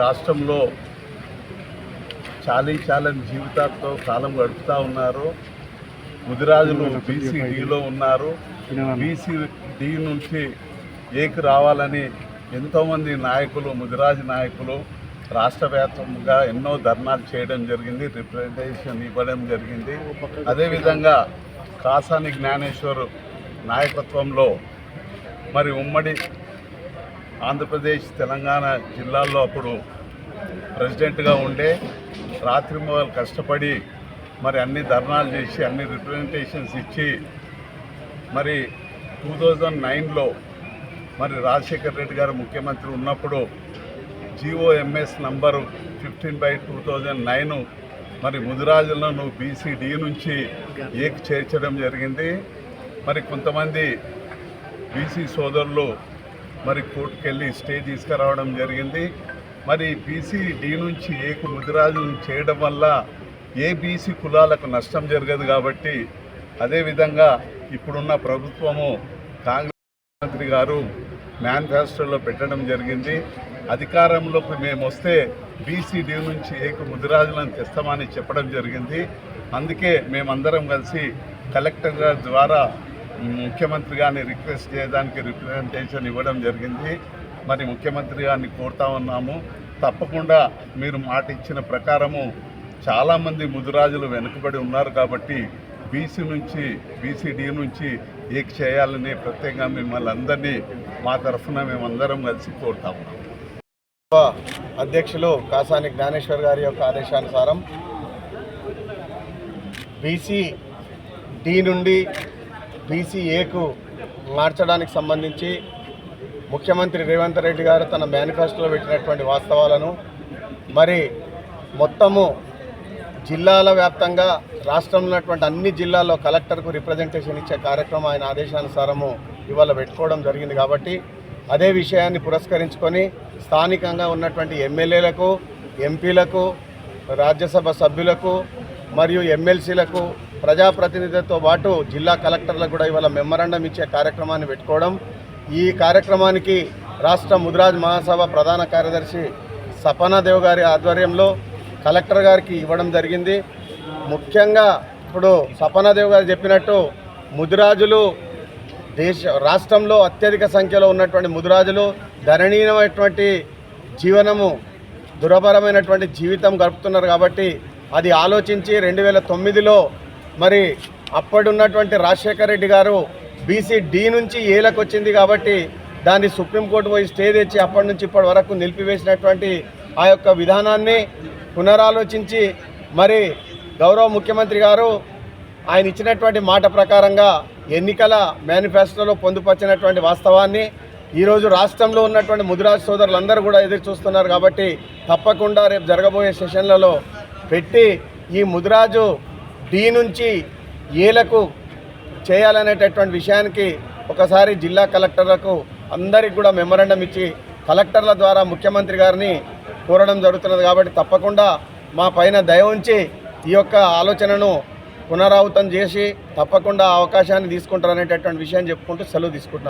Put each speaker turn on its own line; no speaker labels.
రాష్ట్రంలో చాలని జీవితాలతో కాలం గడుపుతూ ఉన్నారు. ముదిరాజులు బీసీడీలో ఉన్నారు. బీసీడీ నుంచి ఏకి రావాలని ఎంతోమంది నాయకులు, ముదిరాజు నాయకులు రాష్ట్ర వ్యాప్తంగా ఎన్నో ధర్నాలు చేయడం జరిగింది, రిప్రజెంటేషన్ ఇవ్వడం జరిగింది. అదేవిధంగా కాసాని జ్ఞానేశ్వర్ నాయకత్వంలో మరి ఉమ్మడి ఆంధ్రప్రదేశ్, తెలంగాణ జిల్లాల్లో అప్పుడు ప్రెసిడెంట్గా ఉండే రాత్రింబవళ్ళు కష్టపడి మరి అన్ని ధర్నాలు చేసి అన్ని రిప్రజెంటేషన్స్ ఇచ్చి మరి 2009లో మరి రాజశేఖర్ రెడ్డి గారు ముఖ్యమంత్రి ఉన్నప్పుడు GOMS నంబరు 15/2009 మరి ముదిరాజులను BCD నుంచి ఏకి చేర్చడం జరిగింది. మరి కొంతమంది బీసీ సోదరులు మరి కోర్టుకు వెళ్ళి స్టే తీసుకురావడం జరిగింది. మరి BCD నుంచి ఏకు ముదిరాజులను చేయడం వల్ల ఏ బీసీ కులాలకు నష్టం జరగదు కాబట్టి అదేవిధంగా ఇప్పుడున్న ప్రభుత్వము కాంగ్రెస్ మంత్రి గారు మేనిఫెస్టోలో పెట్టడం జరిగింది. అధికారంలోకి మేము వస్తే BCD నుంచి ఏకు ముదిరాజులను తెస్తామని చెప్పడం జరిగింది. అందుకే మేమందరం కలిసి కలెక్టర్ గారి ద్వారా ముఖ్యమంత్రి గారిని రిక్వెస్ట్ చేయడానికి రిప్రజెంటేషన్ ఇవ్వడం జరిగింది. మరి ముఖ్యమంత్రి గారిని కోరుతా ఉన్నాము, తప్పకుండా మీరు మాట ఇచ్చిన ప్రకారము చాలామంది ముదిరాజులు వెనుకబడి ఉన్నారు కాబట్టి BCD నుంచి ఏకి చేయాలని ప్రత్యేకంగా మిమ్మల్ని అందరినీ మా తరఫున మేమందరం కలిసి కోరుతాము.
అధ్యక్షులు కాసాని జ్ఞానేశ్వర్ గారి యొక్క ఆదేశానుసారం BCD నుండి BCAకు మార్చడానికి సంబంధించి ముఖ్యమంత్రి రేవంత్ రెడ్డి గారు తన మేనిఫెస్టోలో పెట్టినటువంటి వాస్తవాలను మరి మొత్తము జిల్లాల వ్యాప్తంగా రాష్ట్రంలో ఉన్నటువంటి అన్ని జిల్లాల్లో కలెక్టర్కు రిప్రజెంటేషన్ ఇచ్చే కార్యక్రమం ఆయన ఆదేశానుసారము ఇవాళ పెట్టుకోవడం జరిగింది. కాబట్టి అదే విషయాన్ని పురస్కరించుకొని స్థానికంగా ఉన్నటువంటి ఎమ్మెల్యేలకు, ఎంపీలకు, రాజ్యసభ సభ్యులకు మరియు ఎమ్మెల్సీలకు, ప్రజాప్రతినిధులతో పాటు జిల్లా కలెక్టర్లకు కూడా ఇవాళ మెమరాండం ఇచ్చే కార్యక్రమాన్ని పెట్టుకోవడం. ఈ కార్యక్రమానికి రాష్ట్ర ముదిరాజ్ మహాసభ ప్రధాన కార్యదర్శి సపనాదేవ్ గారి ఆధ్వర్యంలో కలెక్టర్ గారికి ఇవ్వడం జరిగింది. ముఖ్యంగా ఇప్పుడు సపనాదేవ్ గారు చెప్పినట్టు ముదిరాజులు రాష్ట్రంలో అత్యధిక సంఖ్యలో ఉన్నటువంటి ముదిరాజులు ధరణీయమైనటువంటి జీవనము, దురభరమైనటువంటి జీవితం గడుపుతున్నారు. కాబట్టి అది ఆలోచించి 2009లో మరి అప్పుడున్నటువంటి రాజశేఖర్ రెడ్డి గారు BCD నుంచి ఏలకు వచ్చింది కాబట్టి దాన్ని సుప్రీంకోర్టు పోయి స్టే తెచ్చి అప్పటి నుంచి ఇప్పటి వరకు నిలిపివేసినటువంటి ఆ యొక్క విధానాన్ని పునరాలోచించి మరి గౌరవ ముఖ్యమంత్రి గారు ఆయన ఇచ్చినటువంటి మాట ప్రకారంగా ఎన్నికల మేనిఫెస్టోలో పొందుపరిచినటువంటి వాస్తవాన్ని ఈరోజు రాష్ట్రంలో ఉన్నటువంటి ముదిరాజ్ సోదరులందరూ కూడా ఎదురు చూస్తున్నారు. కాబట్టి తప్పకుండా రేపు జరగబోయే సెషన్లలో పెట్టి ఈ ముదిరాజు D నుంచి ఏలకు చేయాలనేటటువంటి విషయానికి ఒకసారి జిల్లా కలెక్టర్లకు అందరికి కూడా మెమరాండం ఇచ్చి కలెక్టర్ల ద్వారా ముఖ్యమంత్రి గారిని కోరడం జరుగుతున్నది. కాబట్టి తప్పకుండా మా పైన దయ ఉంచి ఈ యొక్క ఆలోచనను పునరావృతం చేసి తప్పకుండా అవకాశాన్ని తీసుకుంటారనేటటువంటి విషయం చెప్పుకుంటూ సెలవు తీసుకుంటున్నాను.